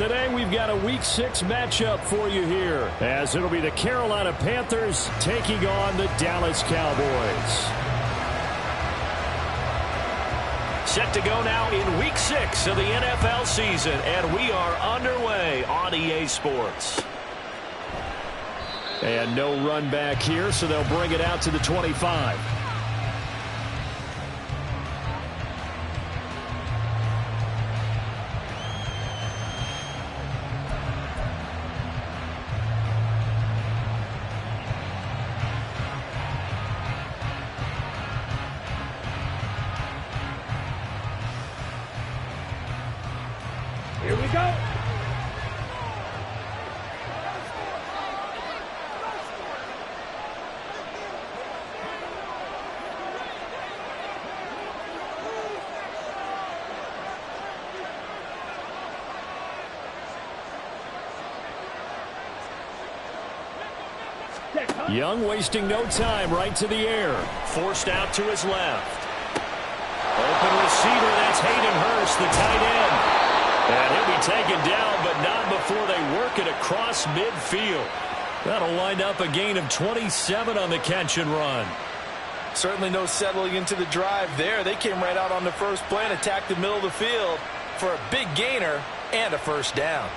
today we've got a Week 6 matchup for you here, as it'll be the Carolina Panthers taking on the Dallas Cowboys. Set to go now in Week 6 of the NFL season, and we are underway on EA Sports. And no run back here, so they'll bring it out to the 25. Here we go. Young wasting no time, right to the air. Forced out to his left. Open receiver, that's Hayden Hurst, the tight end. And he'll be taken down, but not before they work it across midfield. That'll wind up a gain of 27 on the catch and run. Certainly no settling into the drive there. They came right out on the first play and attacked the middle of the field for a big gainer and a first down.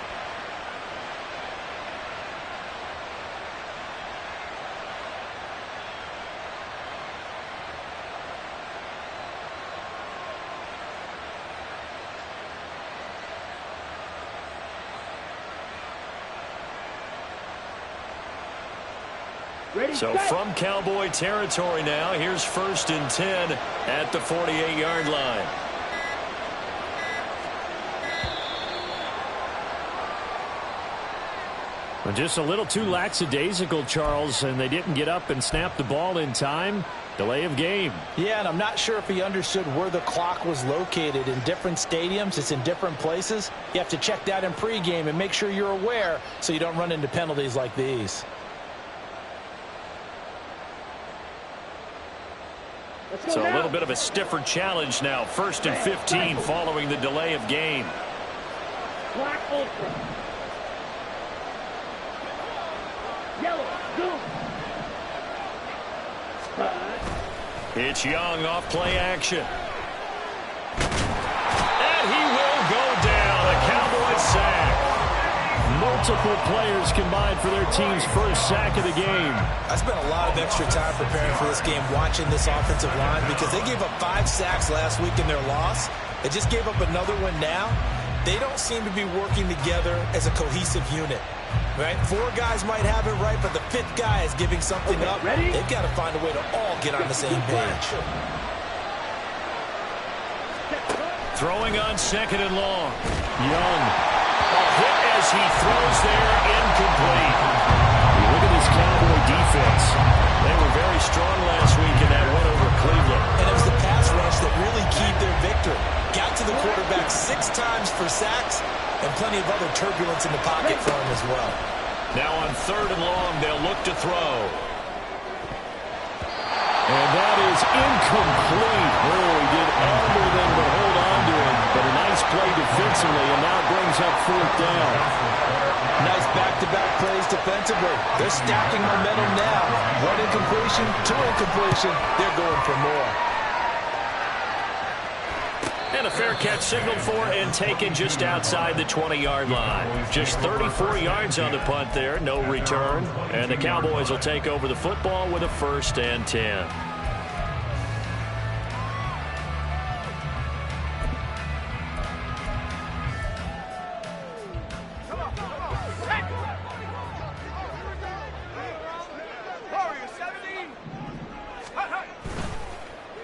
So from Cowboy territory now, here's 1st and 10 at the 48-yard line. Well, just a little too lackadaisical, Charles, and they didn't get up and snap the ball in time. Delay of game. Yeah, and I'm not sure if he understood where the clock was located. In different stadiums, it's in different places. You have to check that in pregame and make sure you're aware so you don't run into penalties like these. So a little bit of a stiffer challenge now. 1st and 15 following the delay of game. Black ultra. Yellow, go. It's Young off play action. And he will go down. A Cowboys sack. Multiple players combined for their team's first sack of the game. I spent a lot of extra time preparing for this game, watching this offensive line, because they gave up 5 sacks last week in their loss. They just gave up another one now. They don't seem to be working together as a cohesive unit. Right? 4 guys might have it right, but the 5th guy is giving something up. Ready? They've got to find a way to all get on the same page. Throwing on 2nd and long. Young. A hit as he throws there, incomplete. You look at this Cowboy defense. They were very strong last week in that win over Cleveland. And it was the pass rush that really keyed their victory. Got to the quarterback 6 times for sacks and plenty of other turbulence in the pocket for him as well. Now on 3rd and long, they'll look to throw. And that is incomplete. Oh, he did everything but hold on to it. But a nice play defensively, and now brings up 4th down. Nice back-to-back plays defensively. They're stacking momentum now. 1 incompletion, 2 incompletion. They're going for more. And a fair catch signaled for and taken just outside the 20-yard line. Just 34 yards on the punt there, no return. And the Cowboys will take over the football with a 1st and 10.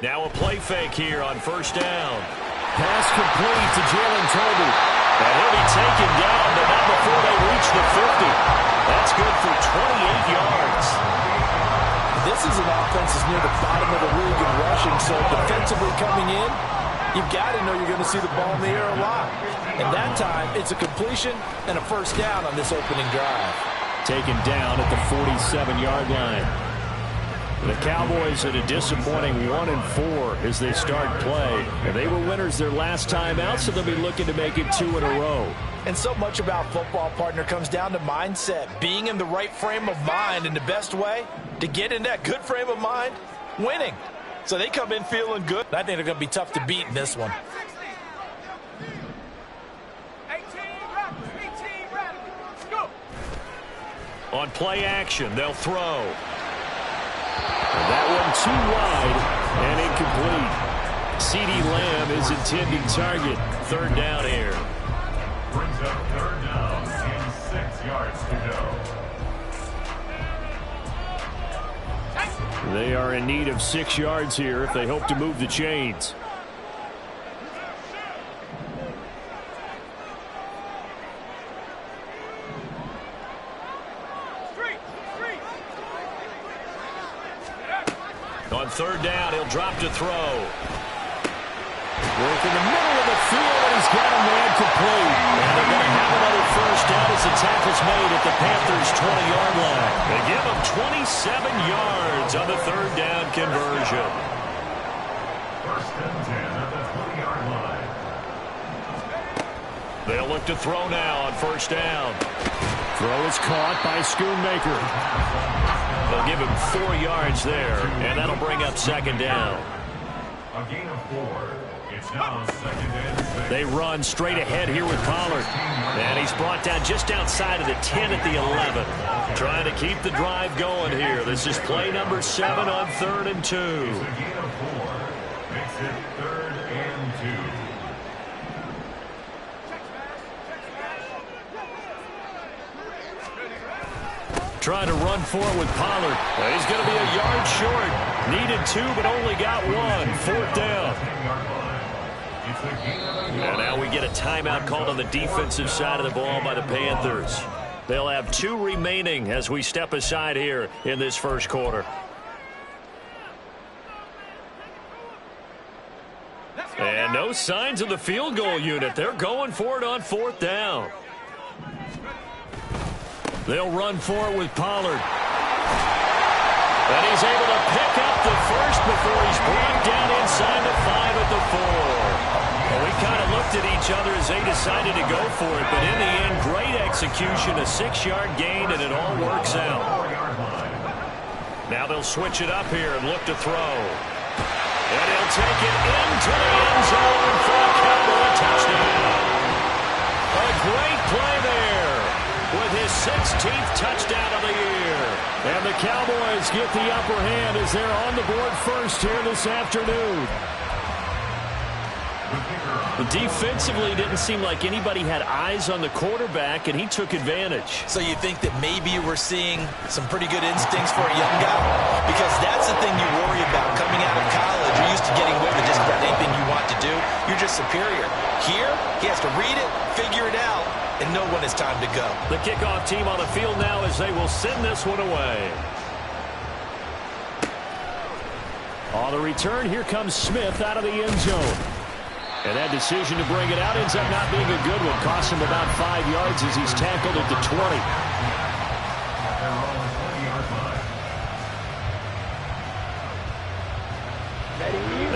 Now a play fake here on 1st down. Pass complete to Jalen Tolbert. And he'll be taken down, but not before they reach the 50. That's good for 28 yards. This is an offense that's near the bottom of the league in rushing, so defensively coming in, you've got to know you're going to see the ball in the air a lot. And that time, it's a completion and a 1st down on this opening drive. Taken down at the 47-yard line. The Cowboys at a disappointing 1-4 as they start play. And they were winners their last time out, so they'll be looking to make it 2 in a row. And so much about football, partner, comes down to mindset. Being in the right frame of mind, and the best way to get in that good frame of mind, winning. So they come in feeling good. I think they're going to be tough to beat in this one. On play action, they'll throw. And that one too wide and incomplete. CeeDee Lamb is intended target. 3rd down here. Brings up 3rd down and 6 yards to go. They are in need of 6 yards here if they hope to move the chains. On 3rd down, he'll drop to throw. Work in the middle of the field, and he's got a man complete. And they're going to have another 1st down as the tackle's made at the Panthers' 20-yard line. They give him 27 yards on the 3rd down conversion. 1st and 10 at the 20-yard line. They'll look to throw now on 1st down. Throw is caught by Schoonmaker. They'll give him 4 yards there, and that'll bring up 2nd down. A gain of 4. It's now 2nd and 6. They run straight ahead here with Pollard. And he's brought down just outside of the 10 at the 11. Trying to keep the drive going here. This is play number 7 on 3rd and 2. It's a gain of 4. Makes it 3rd and 2. Trying to run forward with Pollard. He's going to be a yard short. Needed 2, but only got 1. 4th down. And now we get a timeout called on the defensive side of the ball by the Panthers. They'll have 2 remaining as we step aside here in this 1st quarter. And no signs of the field goal unit. They're going for it on 4th down. They'll run for it with Pollard. And he's able to pick up the 1st before he's brought down inside the 5 at the 4. Well, we kind of looked at each other as they decided to go for it, but in the end, great execution, a 6-yard gain, and it all works out. Now they'll switch it up here and look to throw. And he'll take it into the end zone for a Cowboy touchdown. A great play there with his 16th touchdown of the year. And the Cowboys get the upper hand as they're on the board first here this afternoon. Defensively, didn't seem like anybody had eyes on the quarterback, and he took advantage. So you think that maybe we're seeing some pretty good instincts for a young guy? Because that's the thing you worry about. Coming out of college, you're used to getting away with just about anything you want to do. You're just superior. Here, he has to read it, figure it out, and know when it's time to go. The kickoff team on the field now as they will send this one away. On the return, here comes Smith out of the end zone. And that decision to bring it out ends up not being a good one. Costs him about 5 yards as he's tackled at the 20.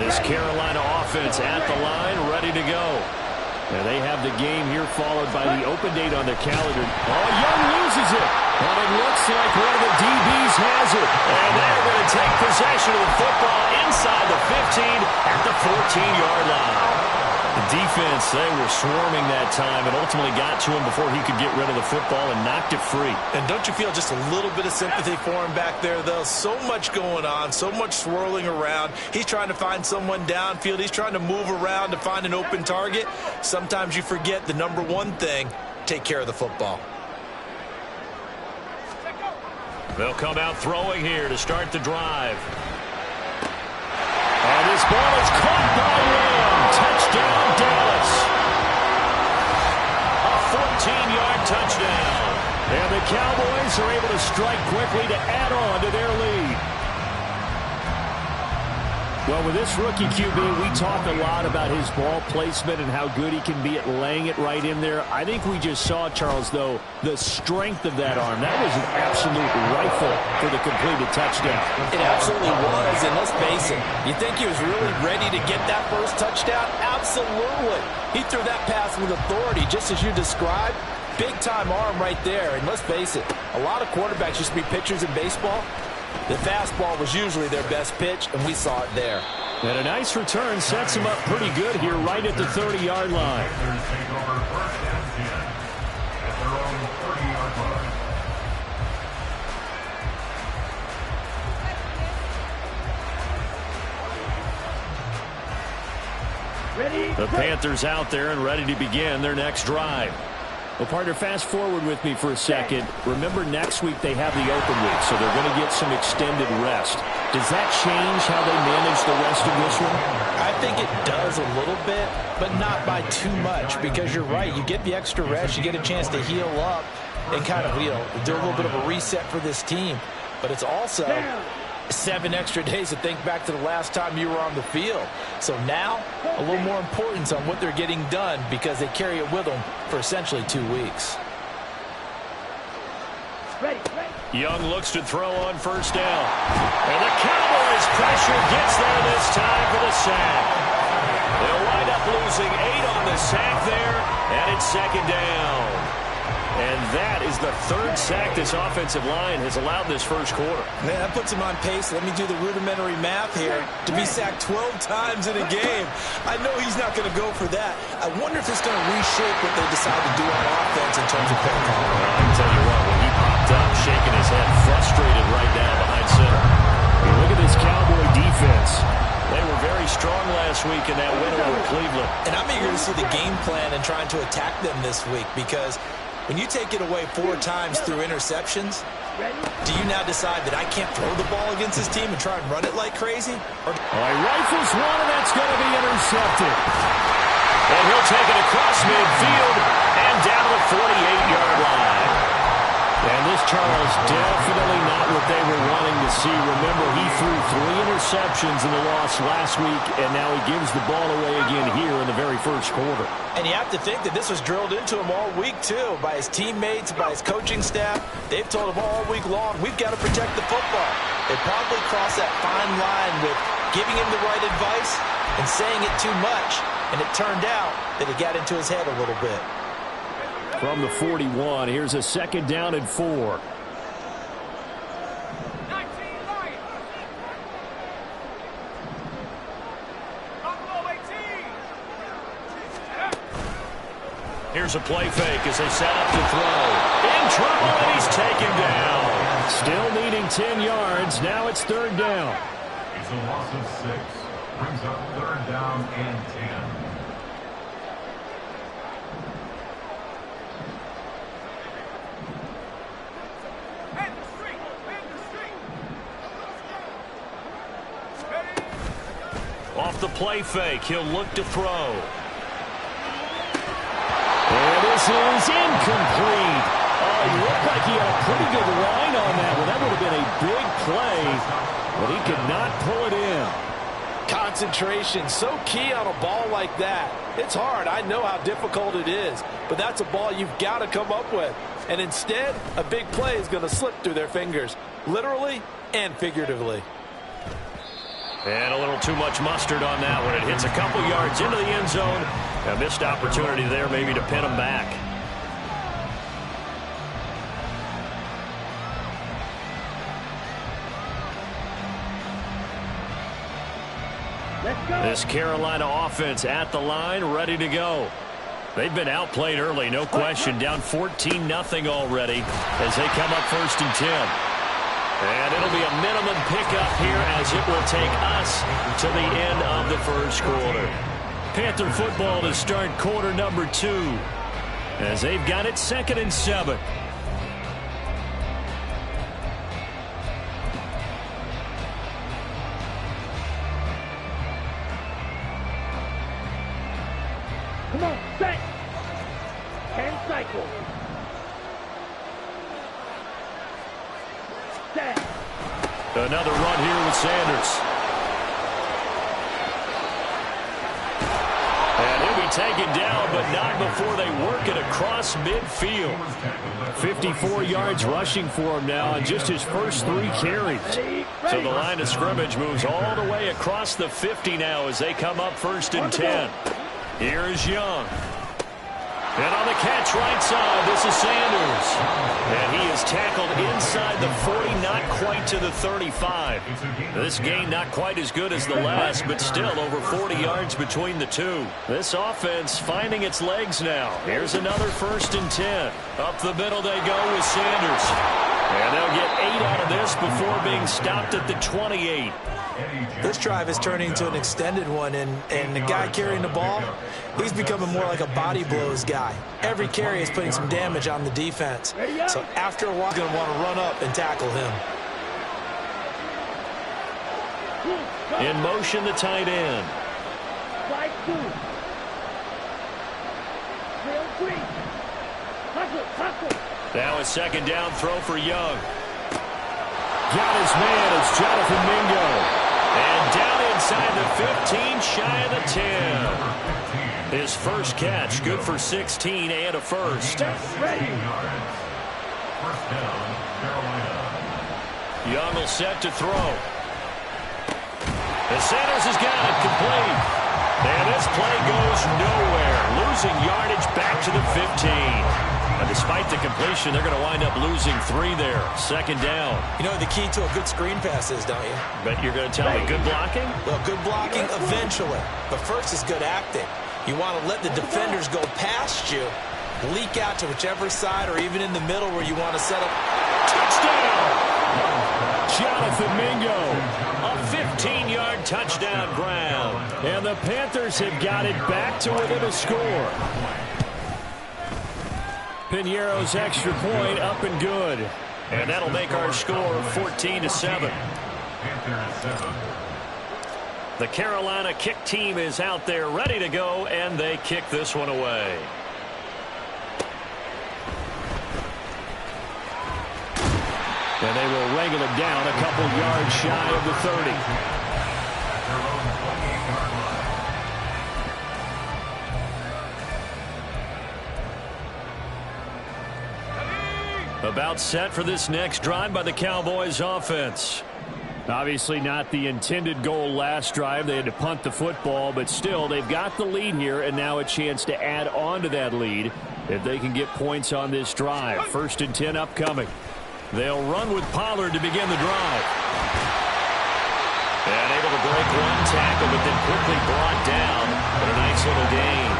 This Carolina offense at the line, ready to go. And they have the game here followed by the open date on their calendar. Oh, Young loses it. And it looks like one of the DBs has it. And they're going to take possession of the football inside the 15 at the 14-yard line. The defense, they were swarming that time and ultimately got to him before he could get rid of the football and knocked it free. And don't you feel just a little bit of sympathy for him back there, though? So much going on, so much swirling around. He's trying to find someone downfield. He's trying to move around to find an open target. Sometimes you forget the number one thing, take care of the football. They'll come out throwing here to start the drive. And this ball is caught by Lamb. Touchdown, Dallas. A 14-yard touchdown. And the Cowboys are able to strike quickly to add on to their lead. Well, with this rookie QB, we talk a lot about his ball placement and how good he can be at laying it right in there. I think we just saw, Charles, though, the strength of that arm. That was an absolute rifle for the completed touchdown. It absolutely was, and let's face it, you think he was really ready to get that first touchdown? Absolutely. He threw that pass with authority, just as you described. Big-time arm right there, and let's face it, a lot of quarterbacks used to be pitchers in baseball. The fastball was usually their best pitch, and we saw it there. And a nice return sets him up pretty good here right at the 30-yard line. Panthers take over first and 10 at their own 30-yard line. Ready? The Panthers out there and ready to begin their next drive. Well, partner, fast forward with me for a second. Remember, next week they have the open week, so they're going to get some extended rest. Does that change how they manage the rest of this one? I think it does a little bit, but not by too much, because you're right. You get the extra rest, you get a chance to heal up and kind of, do a little bit of a reset for this team. But it's also 7 extra days to think back to the last time you were on the field. So now, a little more importance on what they're getting done because they carry it with them for essentially 2 weeks. Ready. Young looks to throw on first down. And the Cowboys pressure gets there this time for the sack. They'll wind up losing 8 on the sack there, and it's second down. And that is the 3rd sack this offensive line has allowed this first quarter. Man, that puts him on pace. Let me do the rudimentary math here. To be sacked 12 times in a game. I know he's not going to go for that. I wonder if it's going to reshape what they decide to do on offense in terms of play calling. I can tell you what, when he popped up, shaking his head, frustrated right now behind center. You look at this Cowboy defense. They were very strong last week in that win over Cleveland. And I'm eager to see the game plan and trying to attack them this week because when you take it away 4 times through interceptions, do you now decide that I can't throw the ball against this team and try and run it like crazy? All right, rifles one, and that's going to be intercepted. And he'll take it across midfield and down to the 48-yard line. And this, Charles, definitely not what they were wanting to see. Remember, he threw 3 interceptions in the loss last week, and now he gives the ball away again here in the very first quarter. And you have to think that this was drilled into him all week, too, by his teammates, by his coaching staff. They've told him all week long, we've got to protect the football. They probably crossed that fine line with giving him the right advice and saying it too much. And it turned out that it got into his head a little bit. From the 41, here's a second down and 4. 19 Lions. Buffalo 18. Here's a play fake as they set up to throw. In trouble, and he's taken down. Still needing 10 yards. Now it's 3rd down. It's a loss of 6. Brings up 3rd down and 10. Off the play fake, he'll look to throw. And this is incomplete. Oh, he looked like he had a pretty good line on that one. That would have been a big play, but he could not pull it in. Concentration, so key on a ball like that. It's hard. I know how difficult it is, but that's a ball you've got to come up with. And instead, a big play is going to slip through their fingers, literally and figuratively. And a little too much mustard on that one. It hits a couple yards into the end zone. A missed opportunity there maybe to pin him back. Let's go. This Carolina offense at the line, ready to go. They've been outplayed early, no question. Down 14-0 already as they come up 1st and 10. And it'll be a minimum pickup here as it will take us to the end of the first quarter. Panther football to start quarter number 2 as they've got it 2nd and 7. Come on, set. 10 cycles. Set. Another run here with Sanders. taken down, but not before they work it across midfield. 54 yards rushing for him now on just his first 3 carries. So the line of scrimmage moves all the way across the 50 now as they come up 1st and 10. Here is Young. And on the catch right side, this is Sanders. And he is tackled inside the 40, not quite to the 35. This gain not quite as good as the last, but still over 40 yards between the two. This offense finding its legs now. Here's another 1st and 10. Up the middle they go with Sanders. And they'll get 8 out of this before being stopped at the 28. This drive is turning into an extended one, and the guy carrying the ball, he's becoming more like a body blows guy. Every carry is putting some damage on the defense. So after a while, you're going to want to run up and tackle him. In motion, the tight end. Strike 2. Drill 3. Hustle. Now a 2nd down throw for Young. Got his man. It's Jonathan Mingo. And down inside the 15, shy of the 10. His first catch, good for 16 and a first. Young will set to throw. And Sanders has got it complete. And this play goes nowhere. Losing yardage back to the 15. And despite the completion, they're going to wind up losing 3 there. 2nd down. You know the key to a good screen pass is, don't you? Bet you're going to tell me good blocking? Well, good blocking eventually. But first is good acting. You want to let the defenders go past you, leak out to whichever side or even in the middle where you want to set up. Touchdown! Jonathan Mingo, a 15-yard touchdown grab. And the Panthers have got it back to within a score. Piñeiro's extra point up and good. And that'll make our score 14-7. The Carolina kick team is out there ready to go, and they kick this one away. And they will wrangle it down a couple yards shy of the 30. About set for this next drive by the Cowboys offense. Obviously not the intended goal last drive. They had to punt the football, but still they've got the lead here and now a chance to add on to that lead if they can get points on this drive. 1st and 10 upcoming. They'll run with Pollard to begin the drive. And able to break one tackle, but then quickly brought down. But a nice little gain.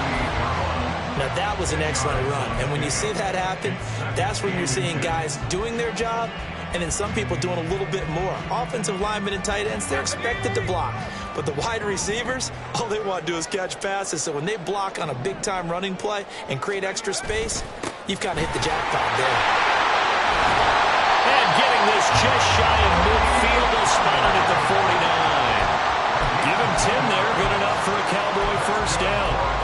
Now, that was an excellent run. And when you see that happen, that's when you're seeing guys doing their job and then some people doing a little bit more. Offensive linemen and tight ends, they're expected to block. But the wide receivers, all they want to do is catch passes. So when they block on a big-time running play and create extra space, you've kind of hit the jackpot there. And getting this just shy of midfield, they'll spot it at the 49. Give him 10 there, good enough for a Cowboy 1st down.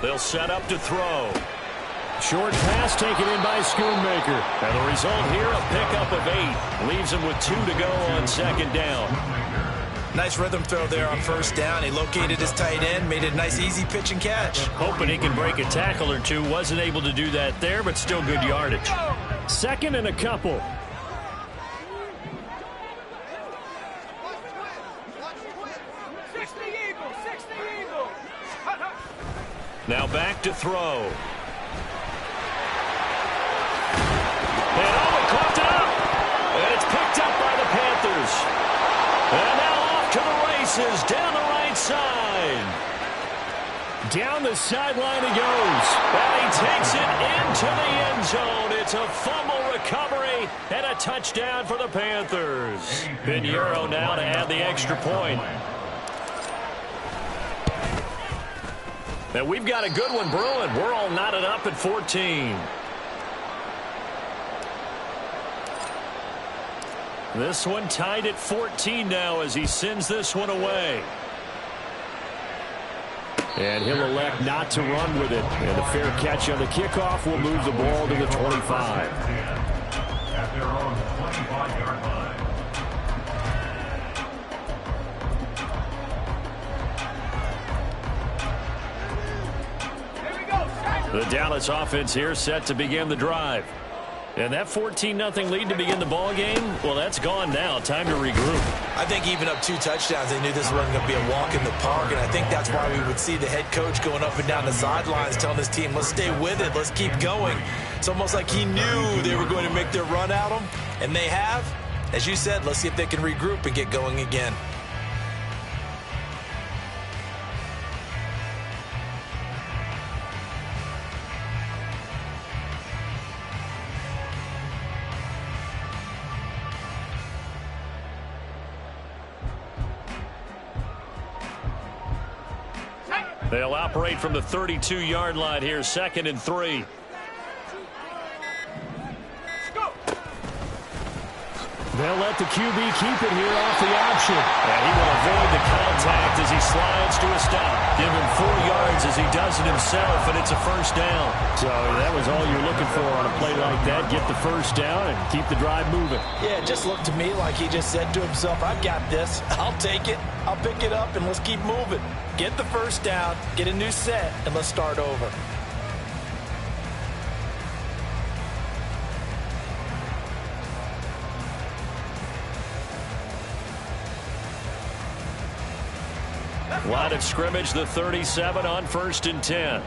They'll set up to throw. Short pass taken in by Schoonmaker. And the result here, a pickup of 8. Leaves him with 2 to go on 2nd down. Nice rhythm throw there on 1st down. He located his tight end, made it a nice easy pitch and catch. Hoping he can break a tackle or two. Wasn't able to do that there, but still good yardage. 2nd and a couple. Now back to throw. And coughed it up. And it's picked up by the Panthers. And now off to the races down the right side. Down the sideline he goes. And he takes it into the end zone. It's a fumble recovery and a touchdown for the Panthers. Piñeiro now to add the extra point. And we've got a good one brewing. We're all knotted up at 14. This one tied at 14 now as he sends this one away. And he'll elect not to run with it. And a fair catch on the kickoff will move the ball to the 25. At their own 25-yard line. The Dallas offense here set to begin the drive. And that 14-0 lead to begin the ball game, well, that's gone now. Time to regroup. I think even up 2 touchdowns, they knew this wasn't going to be a walk in the park, and I think that's why we would see the head coach going up and down the sidelines telling his team, let's stay with it, let's keep going. It's almost like he knew they were going to make their run at him, and they have. As you said, let's see if they can regroup and get going again. They'll operate from the 32-yard line here, 2nd and 3. They'll let the QB keep it here off the option. And he will avoid the contact as he slides to a stop. Give him 4 yards as he does it himself, and it's a first down. So that was all you're looking for on a play like that. Get the first down and keep the drive moving. Yeah, it just looked to me like he just said to himself, I've got this. I'll take it. I'll pick it up, and let's keep moving. Get the first down, get a new set, and let's start over. Line of scrimmage, the 37 on 1st and 10.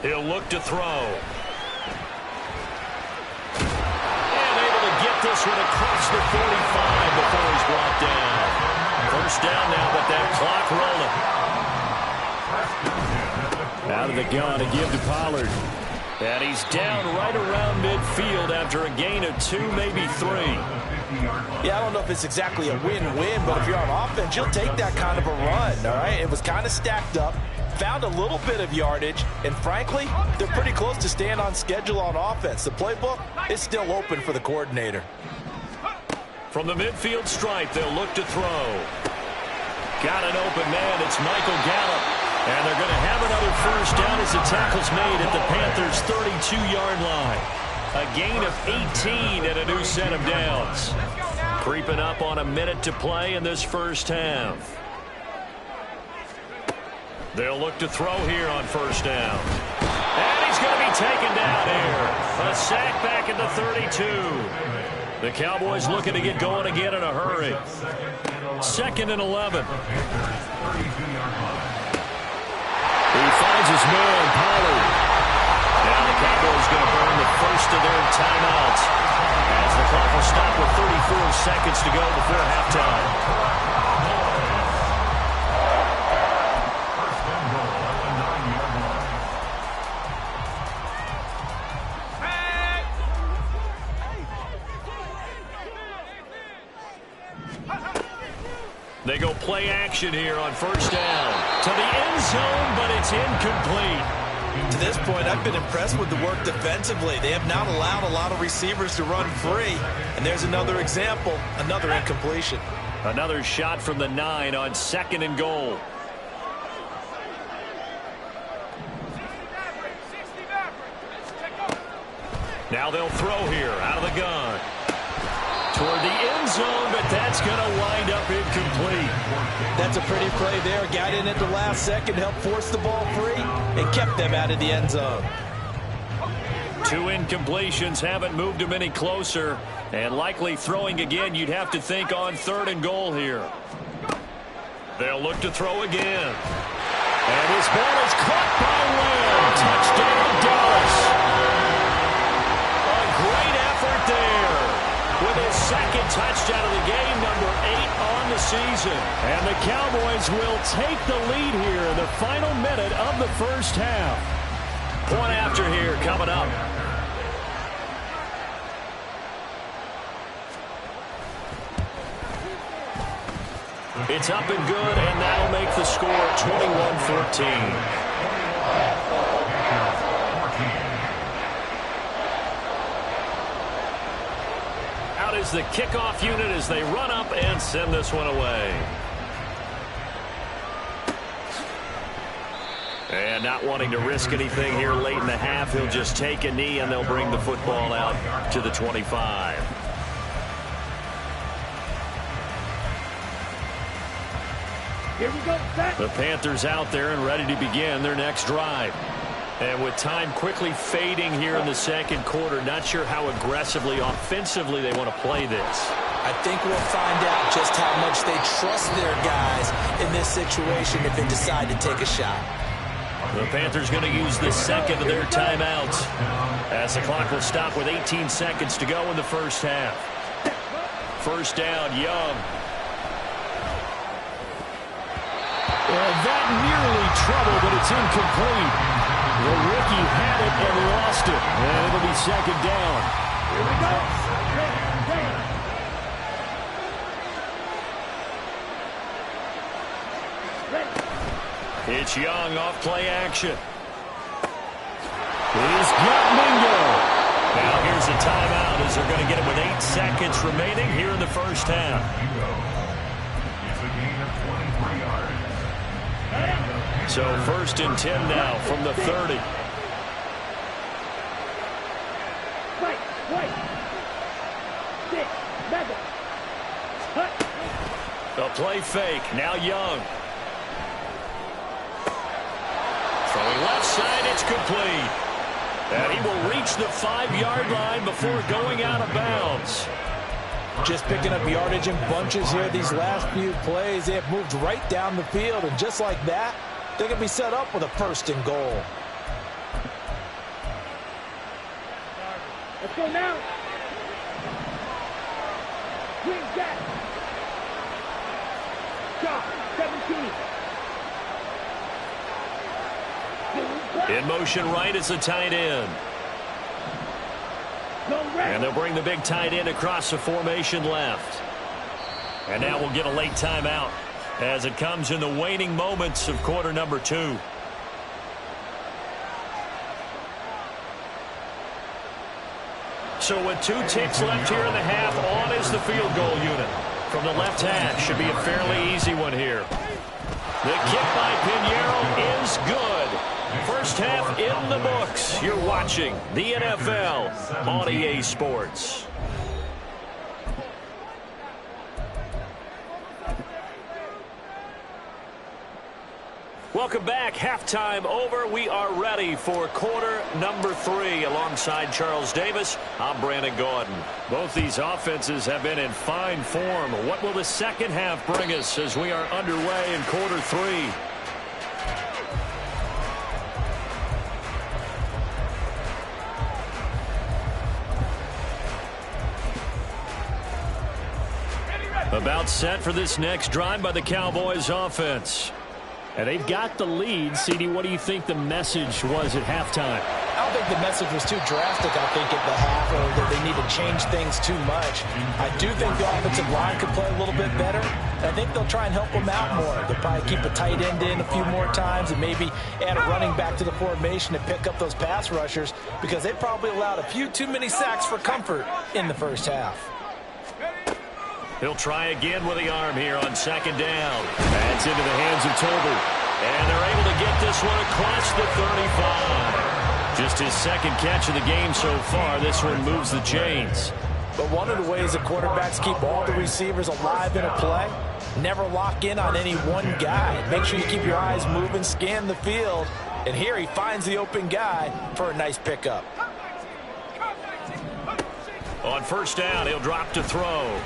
He'll look to throw. And able to get this one across the 45 before he's brought down. First down now, but that clock rolling. Out of the gun to give to Pollard. And he's down right around midfield after a gain of 2, maybe 3. Yeah, I don't know if it's exactly a win-win, but if you're on offense, you'll take that kind of a run, all right? It was kind of stacked up, found a little bit of yardage, and frankly, they're pretty close to staying on schedule on offense. The playbook is still open for the coordinator. From the midfield stripe, they'll look to throw. Got an open man. It's Michael Gallup. And they're going to have another first down as the tackle's made at the Panthers' 32-yard line. A gain of 18 and a new set of downs. Creeping up on a minute to play in this first half. They'll look to throw here on first down. And he's going to be taken down here. A sack back at the 32. The Cowboys looking to get going again in a hurry. 2nd and 11. He finds his man, Pollard. Now the Cowboys going to burn the first of their timeouts as the clock will stop with 34 seconds to go before halftime. First and goal at the 9-yard line. They go play action here on first down. To the end zone, but it's incomplete. To this point, I've been impressed with the work defensively. They have not allowed a lot of receivers to run free. And there's another example, another incompletion. Another shot from the 9 on 2nd and goal. Now they'll throw here out of the gun. Toward the end zone, but that's going to wind up incomplete. That's a pretty play there. Got in at the last second, helped force the ball free, and kept them out of the end zone. 2 incompletions haven't moved him any closer. And likely throwing again, you'd have to think on 3rd and goal here. They'll look to throw again. And his ball is caught by Lamb. Touchdown, Dallas. A great effort there. With his 2nd touchdown of the game, number 8 on the season. And the Cowboys will take the lead here in the final minute of the first half. Point after here coming up. The It's up and good, and that'll make the score 21-14. Out is the kickoff unit as they run up and send this one away. And not wanting to risk anything here late in the half, he'll just take a knee, and they'll bring the football out to the 25. Here we go, set. The Panthers out there and ready to begin their next drive. And with time quickly fading here in the second quarter, not sure how aggressively, offensively they want to play this. I think we'll find out just how much they trust their guys in this situation if they decide to take a shot. The Panthers going to use the second of their timeouts as the clock will stop with 18 seconds to go in the first half. First down, Young. That nearly trouble, but it's incomplete. The rookie had it and lost it. And it'll be second down. Here we go. It's Young off play action. He's got Mingo. Now here's a timeout as they're going to get it with 8 seconds remaining here in the first half. So first and 10 now from the 30. Right. Six. Mega. Cut. The play fake. Now Young. Throwing left side. It's complete. And he will reach the 5-yard line before going out of bounds. Just picking up yardage in bunches here these last few plays. They have moved right down the field, and just like that, they're going to be set up with a first and goal. Let's go now. Green Jack. Shot. 17. In motion right is the tight end. And they'll bring the big tight end across the formation left. And now we'll get a late timeout as it comes in the waning moments of quarter number 2. So with 2 ticks left here in the half, on is the field goal unit. From the left half, should be a fairly easy one here. The kick by Pinheiro is good. First half in the books. You're watching the NFL on EA Sports. Welcome back. Halftime over. We are ready for quarter number 3. Alongside Charles Davis, I'm Brandon Gordon. Both these offenses have been in fine form. What will the second half bring us as we are underway in quarter 3? About set for this next drive by the Cowboys offense. And they've got the lead. CD, what do you think the message was at halftime? I don't think the message was too drastic, I think, at the half, or that they need to change things too much. I do think the offensive line could play a little bit better. I think they'll try and help them out more. They'll probably keep a tight end in a few more times and maybe add a running back to the formation and pick up those pass rushers, because they probably allowed a few too many sacks for comfort in the first half. He'll try again with the arm here on second down. That's into the hands of Tolbert. And they're able to get this one across the 35. Just his second catch of the game so far. This one moves the chains. But one of the ways that quarterbacks keep all the receivers alive in a play, never lock in on any one guy. Make sure you keep your eyes moving, scan the field. And here he finds the open guy for a nice pickup. On first down, he'll drop to throw.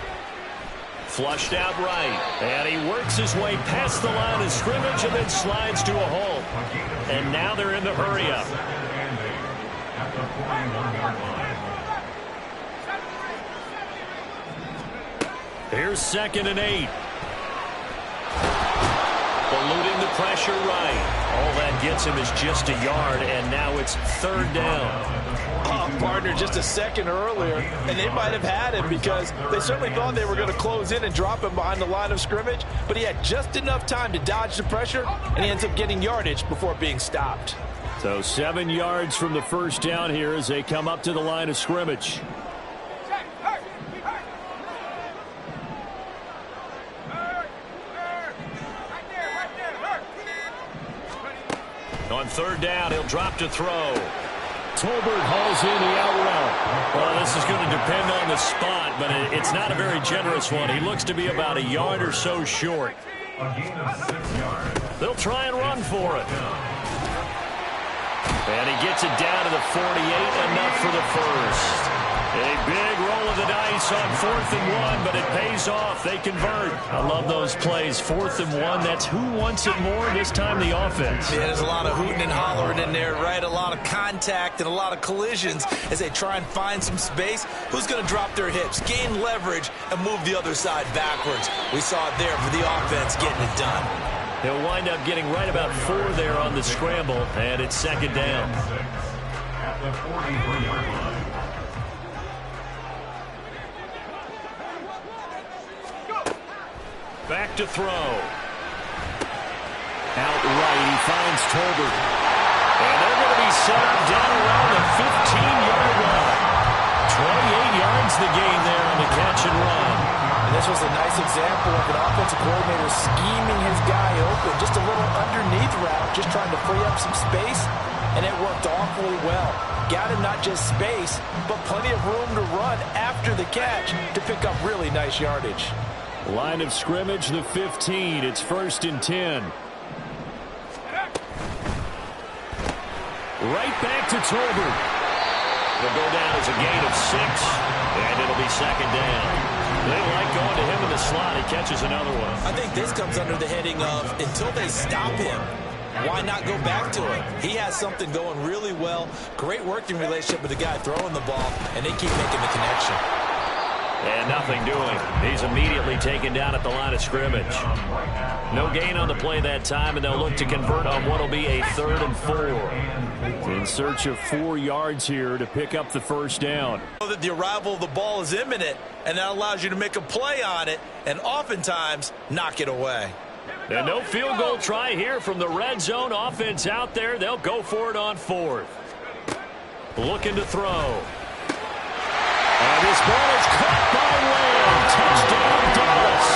Flushed out right, and he works his way past the line of scrimmage and then slides to a halt. And now they're in the hurry-up. Here's 2nd and 8. Eluding the pressure right. All that gets him is just a yard, and now it's 3rd down. partner just a second earlier, and they might have had him because they certainly thought they were going to close in and drop him behind the line of scrimmage, but he had just enough time to dodge the pressure, and he ends up getting yardage before being stopped. So 7 yards from the first down here as they come up to the line of scrimmage. On third down, he'll drop to throw. Tolbert hauls in the out route. Well, this is going to depend on the spot, but it's not a very generous one. He looks to be about a yard or so short. A gain of 6 yards. They'll try and run for it. And he gets it down to the 48, enough for the first. A big roll of the dice on 4th and 1, but it pays off. They convert. I love those plays. 4th and 1, that's who wants it more, this time the offense. Yeah, there's a lot of hooting and hollering in there, right? A lot of contact and a lot of collisions as they try and find some space. Who's going to drop their hips, gain leverage, and move the other side backwards? We saw it there for the offense getting it done. He'll wind up getting right about 4 there on the scramble, and it's 2nd down. At the 43-yard line. Back to throw. Out right, he finds Tolbert. And they're going to be set up down around the 15-yard line. 28 yards the gain there on the catch and run. And this was a nice example of an offensive coordinator scheming his guy open. Just a little underneath route, just trying to free up some space, and it worked awfully well. Got him not just space, but plenty of room to run after the catch to pick up really nice yardage. Line of scrimmage, the 15. It's 1st and 10. Right back to Tolbert. It'll go down as a gain of 6, and it'll be 2nd down. They like going to him in the slot. He catches another one. I think this comes under the heading of until they stop him, why not go back to him? He has something going really well. Great working relationship with the guy throwing the ball, and they keep making the connection. And nothing doing. He's immediately taken down at the line of scrimmage. No gain on the play that time, and they'll look to convert on what will be a 3rd and 4. In search of 4 yards here to pick up the first down. That the arrival of the ball is imminent, and that allows you to make a play on it, and oftentimes knock it away. And no field goal try here from the red zone offense out there. They'll go for it on 4th. Looking to throw. And this ball is caught by Lamb. Touchdown, Dallas.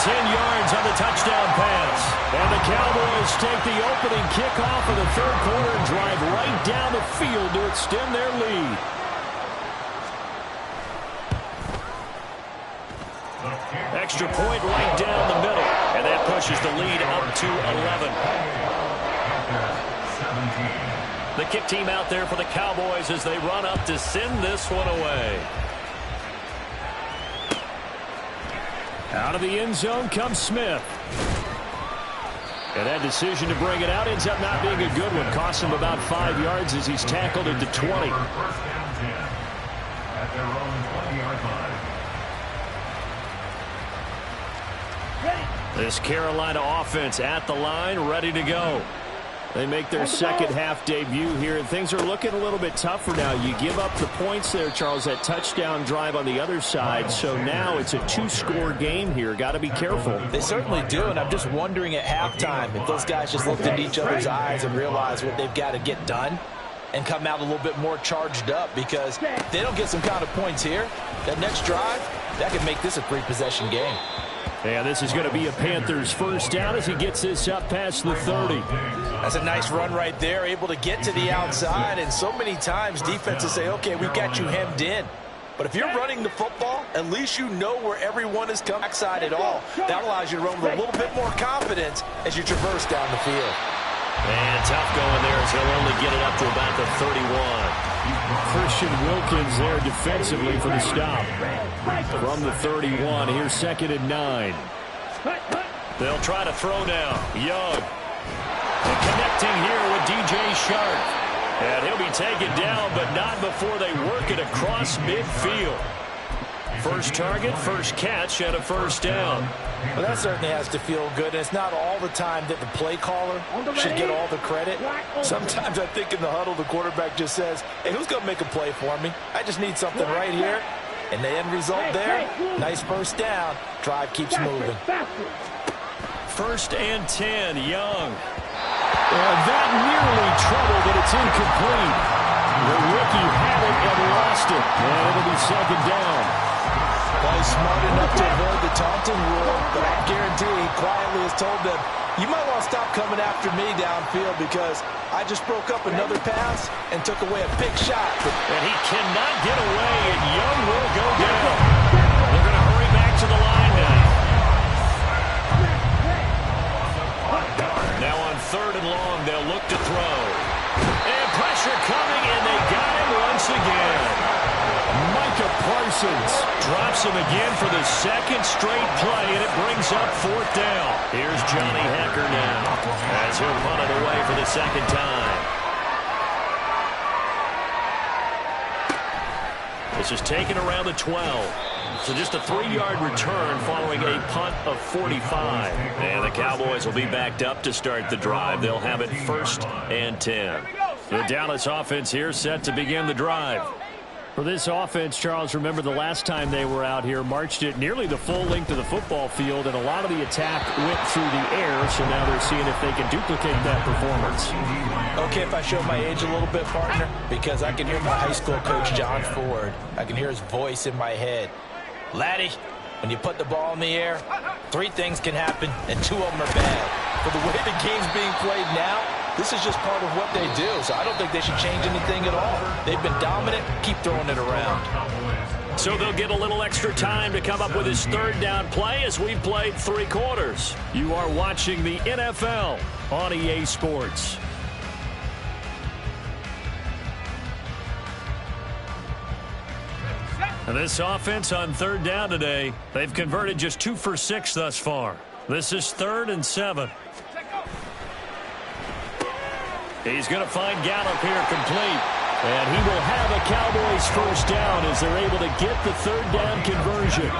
10 yards on the touchdown pass. And the Cowboys take the opening kickoff of the 3rd quarter and drive right down the field to extend their lead. Extra point right down the middle. And that pushes the lead up to 11. 17. The kick team out there for the Cowboys as they run up to send this one away. Out of the end zone comes Smith. And that decision to bring it out ends up not being a good one. Costs him about 5 yards as he's tackled at the 20. First down 10 at their own 20-yard line. This Carolina offense at the line, ready to go. They make their second half debut here, and things are looking a little bit tougher now. You give up the points there, Charles, that touchdown drive on the other side. So now it's a 2-score game here. Got to be careful. They certainly do, and I'm just wondering at halftime if those guys just looked into each other's eyes and realized what they've got to get done and come out a little bit more charged up, because if they don't get some kind of points here, that next drive, that could make this a 3-possession game. And this is going to be a Panthers first down as he gets this up past the 30. That's a nice run right there, able to get to the outside. And so many times defenses say, okay, we've got you hemmed in. But if you're running the football, at least you know where everyone is coming backside at all. That allows you to run with a little bit more confidence as you traverse down the field. And tough going there as he'll only get it up to about the 31. Christian Wilkins there defensively for the stop. From the 31, here's 2nd and 9. They'll try to throw now. Young. And connecting here with DJ Shark. And he'll be taken down, but not before they work it across midfield. First target, first catch, and a first down. Well, that certainly has to feel good. And it's not all the time that the play caller should get all the credit. Sometimes I think in the huddle, the quarterback just says, hey, who's going to make a play for me? I just need something right here. And the end result there, nice first down. Drive keeps moving. First and 10, Young. And that nearly trouble, but it's incomplete. The rookie had it and lost it. And it'll be second down. Well, he's smart enough to avoid the taunting rule, but I guarantee he quietly has told them, you might want to stop coming after me downfield because I just broke up another pass and took away a big shot. And he cannot get away, and Young will go down. They're going to hurry back to the line now. Now on third and long, they'll look to throw. And pressure coming, and they got him once again. Micah Parsons drops him again for the second straight play, and it brings up fourth down. Here's Johnny Hecker now as he'll punt it away for the second time. This is taken around the 12. So just a 3-yard return following a punt of 45. And the Cowboys will be backed up to start the drive. They'll have it first and 10. The Dallas offense here set to begin the drive. For this offense, Charles, remember the last time they were out here, marched it nearly the full length of the football field, and a lot of the attack went through the air, so now they're seeing if they can duplicate that performance. Okay, if I show my age a little bit, partner, because I can hear my high school coach, John Ford. I can hear his voice in my head. Laddie, when you put the ball in the air, 3 things can happen, and 2 of them are bad. For the way the game's being played now, this is just part of what they do, so I don't think they should change anything at all. They've been dominant. Keep throwing it around. So they'll get a little extra time to come up with his third down play as we've played 3 quarters. You are watching the NFL on EA Sports. And this offense on third down today, they've converted just 2 for 6 thus far. This is 3rd and 7. He's going to find Gallup here complete. And he will have a Cowboys first down as they're able to get the third down conversion.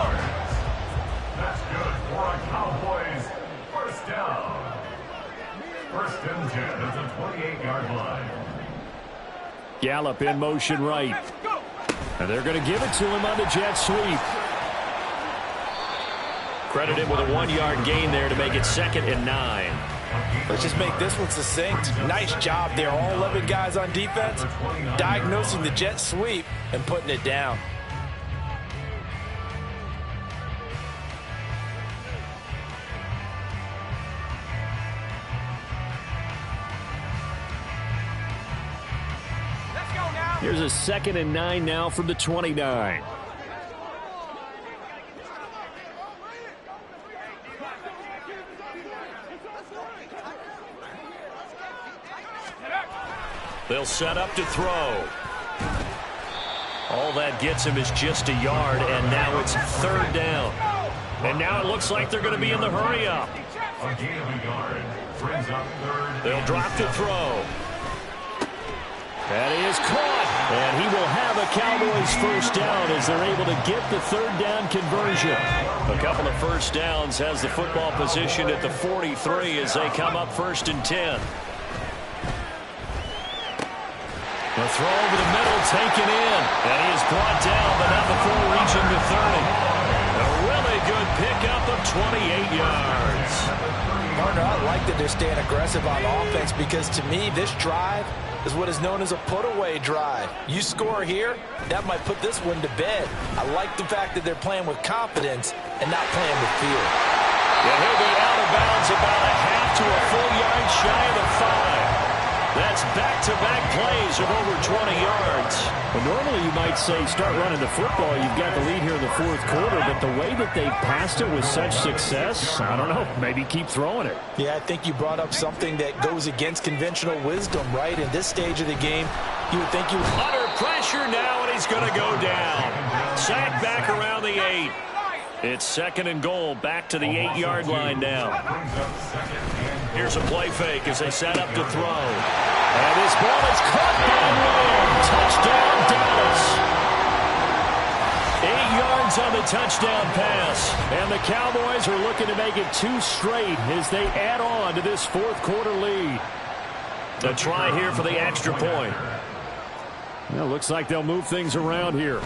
That's good for a Cowboys first down. First and 10 at the 28-yard line. Gallup in motion right. And they're going to give it to him on the jet sweep. Credited with a 1-yard gain there to make it 2nd and 9. Let's just make this one succinct. Nice job there, all 11 guys on defense, diagnosing the jet sweep and putting it down. Here's a 2nd and 9 now from the 29. They'll set up to throw. All that gets him is just a yard, and now it's 3rd down. And now it looks like they're going to be in the hurry-up. A gain of a yard brings up 3rd. They'll drop to throw. That is caught. And he will have a Cowboys first down as they're able to get the third down conversion. A couple of first downs has the football position at the 43 as they come up 1st and 10. The throw over the middle taken in. And he is brought down, but not before reaching the 30. A really good pickup of 28 yards. Partner, I like that they're staying aggressive on offense because to me, this drive is what is known as a put-away drive. You score here, that might put this one to bed. I like the fact that they're playing with confidence and not playing with fear. And he'll be out of bounds about a half to a full yard shy of the 5. That's back-to-back plays of over 20 yards. Well, normally you might say start running the football. You've got the lead here in the 4th quarter, but the way that they passed it with such success, I don't know, maybe keep throwing it. Yeah, I think you brought up something that goes against conventional wisdom, right? In this stage of the game, you would think you would... Under pressure now, and he's going to go down. Sacked back around the 8. It's 2nd and goal, back to the 8-yard line now. Here's a play fake as they set up to throw. And this ball is caught by Lamb. Touchdown, Dallas. 8 yards on touchdown pass. And the Cowboys are looking to make it 2 straight as they add on to this fourth quarter lead. A try here for the extra point. Well, looks like they'll move things around here.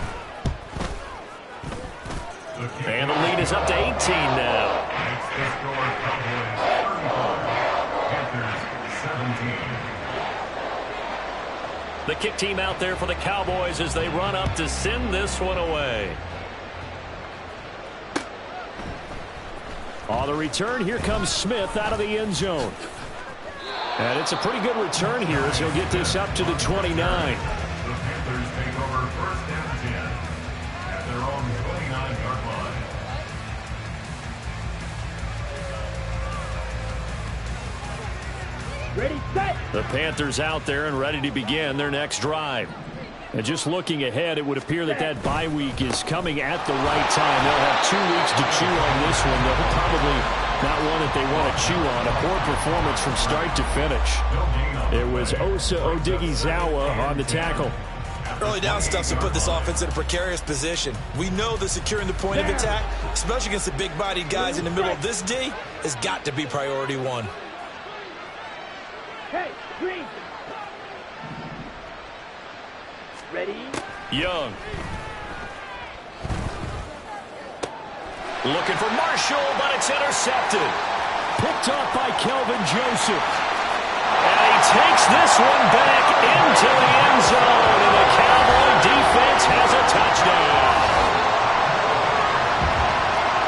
And the lead is up to 18 now. The kick team out there for the Cowboys as they run up to send this one away. On the return, here comes Smith out of the end zone. And it's a pretty good return here as he'll get this up to the 29. The Panthers take over first and 10 at their own 29-yard line. Ready, set. The Panthers out there and ready to begin their next drive. And just looking ahead, it would appear that that bye week is coming at the right time. They'll have 2 weeks to chew on this one. They'll probably not one that they want to chew on. A poor performance from start to finish. It was Osa Odighizuwa on the tackle. Early down stuffs to put this offense in a precarious position. We know that securing the point of attack, especially against the big-bodied guys in the middle of this D, has got to be priority 1. Hey, green. Ready? Young. Looking for Marshall, but it's intercepted. Picked off by Kelvin Joseph. And he takes this one back into the end zone, and the Cowboy defense has a touchdown.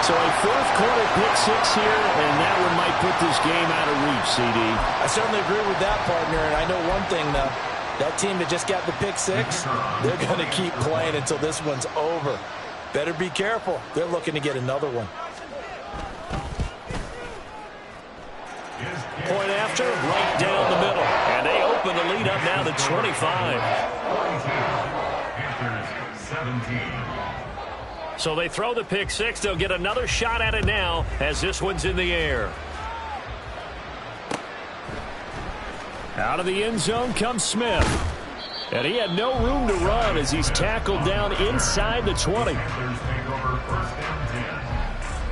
So a fourth quarter pick 6 here, and that one might put this game out of reach, CD. I certainly agree with that, partner, and I know one thing, though. That team that just got the pick 6, they're going to keep playing until this one's over. Better be careful. They're looking to get another one. Point after, right down the middle. And they open the lead up now to 25. 42. Panthers 17. So they throw the pick 6. They'll get another shot at it now as this one's in the air. Out of the end zone comes Smith. And he had no room to run as he's tackled down inside the 20. Panthers take over first and 10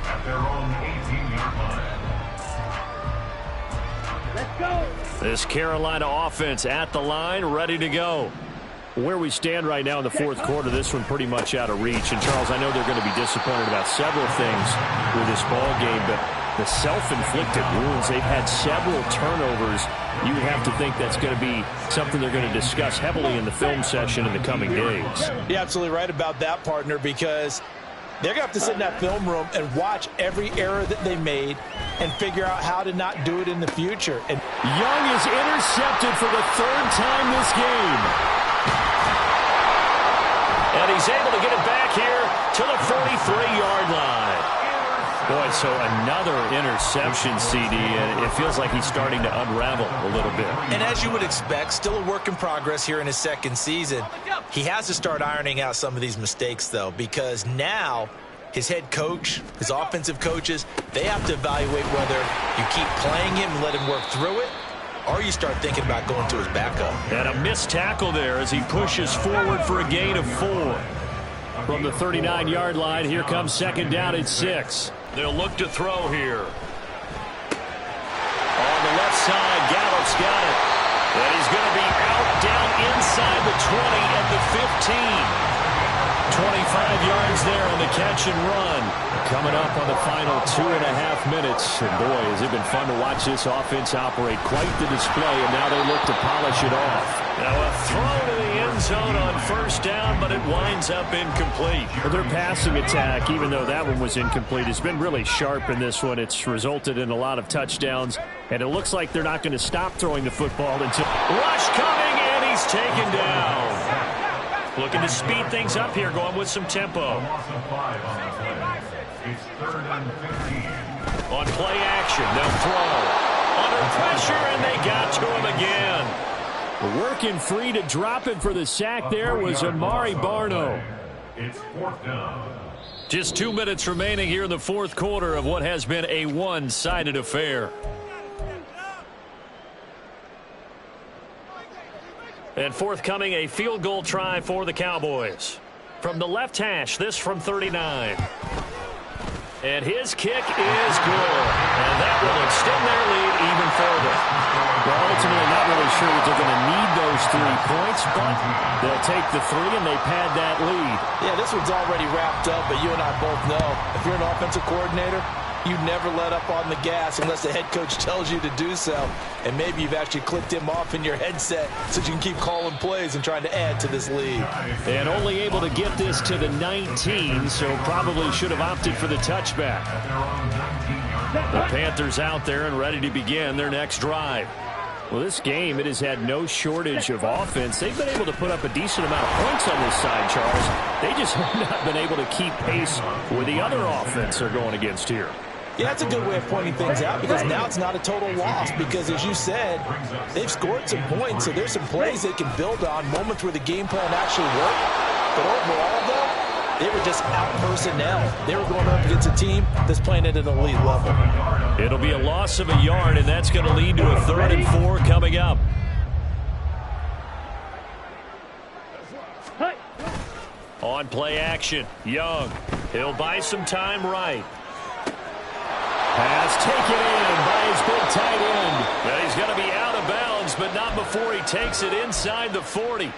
at their own 18-yard line. Let's go. This Carolina offense at the line, ready to go. Where we stand right now in the fourth quarter, this one pretty much out of reach. And, Charles, I know they're going to be disappointed about several things with this ball game, but the self-inflicted wounds, they've had several turnovers. You would have to think that's going to be something they're going to discuss heavily in the film session in the coming days. You're absolutely right about that, partner, because they're going to have to sit in that film room and watch every error that they made and figure out how to not do it in the future. And Young is intercepted for the 3rd time this game. And he's able to get it back here to the 43-yard line. Boy, so another interception, CD, and it feels like he's starting to unravel a little bit. And as you would expect, still a work in progress here in his 2nd season. He has to start ironing out some of these mistakes, though, because now his head coach, his offensive coaches, they have to evaluate whether you keep playing him and let him work through it, or you start thinking about going to his backup. And a missed tackle there as he pushes forward for a gain of 4. From the 39-yard line, here comes 2nd down at 6. They'll look to throw here. On the left side, Gallup's got it. And he's going to be out down inside the 20 at the 15. 25 yards there on the catch and run. Coming up on the final 2.5 minutes. And boy, has it been fun to watch this offense operate. Quite the display, and now they look to polish it off. Now a throw to the end zone on 1st down, but it winds up incomplete. Well, their passing attack, even though that one was incomplete, has been really sharp in this one. It's resulted in a lot of touchdowns, and it looks like they're not going to stop throwing the football until... Rush coming, and he's taken down. Looking to speed things up here, going with some tempo. Loss of 5 on the play. It's 3rd and 15. On play action, they'll throw. Under pressure, and they got to him again. Working free to drop it for the sack there was Amari Barno. It's 4th down. Just 2 minutes remaining here in the fourth quarter of what has been a one-sided affair. And forthcoming, a field goal try for the Cowboys. From the left hash, this from 39. And his kick is good. And that will extend their lead even further. Well, ultimately not really sure that they're going to need those 3 points, but they'll take the 3 and they pad that lead. Yeah, this one's already wrapped up, but you and I both know if you're an offensive coordinator, you never let up on the gas unless the head coach tells you to do so. And maybe you've actually clicked him off in your headset so you can keep calling plays and trying to add to this lead. And only able to get this to the 19, so probably should have opted for the touchback. The Panthers out there and ready to begin their next drive. Well, this game, it has had no shortage of offense. They've been able to put up a decent amount of points on this side, Charles. They just have not been able to keep pace with the other offense they're going against here. Yeah, that's a good way of pointing things out because now it's not a total loss because, as you said, they've scored some points, so there's some plays they can build on, moments where the game plan actually worked. But overall, though, they were just out-personnel. They were going up against a team that's playing at an elite level. It'll be a loss of a yard, and that's going to lead to a 3rd and 4 coming up. On play action, Young. He'll buy some time right. Pass taken in by his big tight end. Now he's going to be out of bounds, but not before he takes it inside the 40.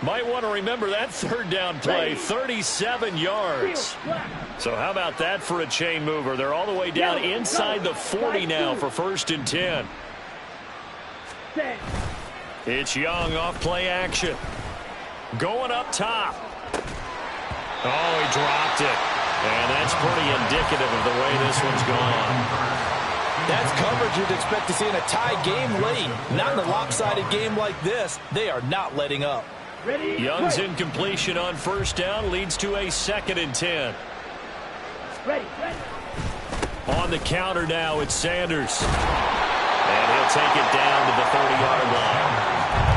Might want to remember that 3rd down play, 37 yards. So how about that for a chain mover? They're all the way down inside the 40 now for 1st and 10. It's Young off play action. Going up top. Oh, he dropped it. And that's pretty indicative of the way this one's gone. That's coverage you'd expect to see in a tie game late. Not in a lopsided game like this. They are not letting up. Young's incompletion on 1st down leads to a 2nd and 10. On the counter now, it's Sanders. And he'll take it down to the 30-yard line.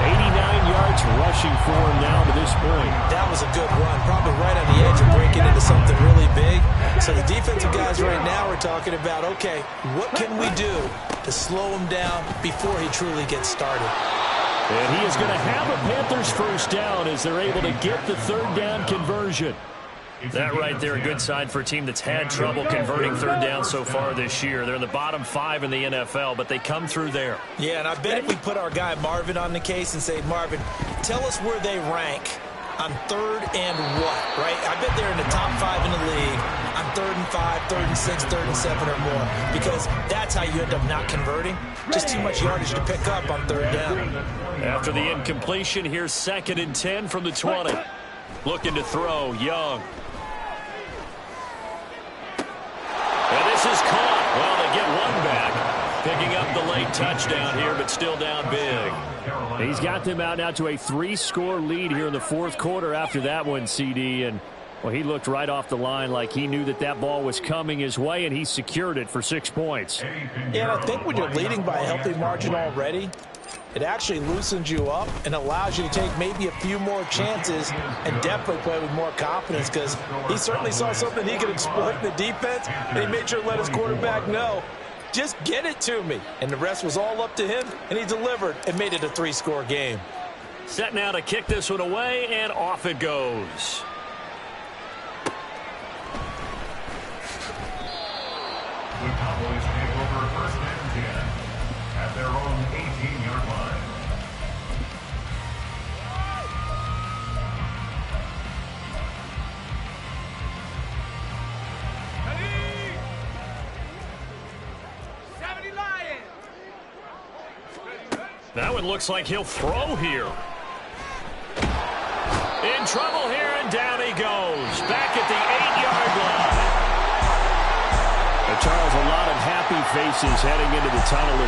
89 yards rushing for him now to this point. That was a good run, probably right on the edge of breaking into something really big. So the defensive guys right now are talking about, okay, what can we do to slow him down before he truly gets started? And he is going to have a Panthers 1st down as they're able to get the 3rd down conversion. That right there, a good sign for a team that's had trouble converting 3rd down so far this year. They're in the bottom 5 in the NFL, but they come through there. Yeah, and I bet if we put our guy Marvin on the case and say, Marvin, tell us where they rank on 3rd and what, right? I bet they're in the top 5 in the league on 3rd and 5, 3rd and 6, 3rd and 7 or more, because that's how you end up not converting. Just too much yardage to pick up on 3rd down. After the incompletion, here's 2nd and 10 from the 20. Looking to throw, Young. And this is caught. Well, they get one back. Picking up the late touchdown here, but still down big. He's got them out now to a 3-score lead here in the 4th quarter after that one, CD. And, well, he looked right off the line like he knew that that ball was coming his way, and he secured it for 6 points. Yeah, and I think when you're leading by a healthy margin already, it actually loosens you up and allows you to take maybe a few more chances and definitely play with more confidence because he certainly saw something he could exploit in the defense, and he made sure to let his quarterback know, just get it to me. And the rest was all up to him, and he delivered and made it a 3-score game. Set now to kick this one away, and off it goes. The Cowboys take over 1st and 10 at their own 18-yard line. That one looks like he'll throw here. In trouble here, and down he goes. Back at the 8-yard line. Charles, a lot of happy faces heading into the tunnel as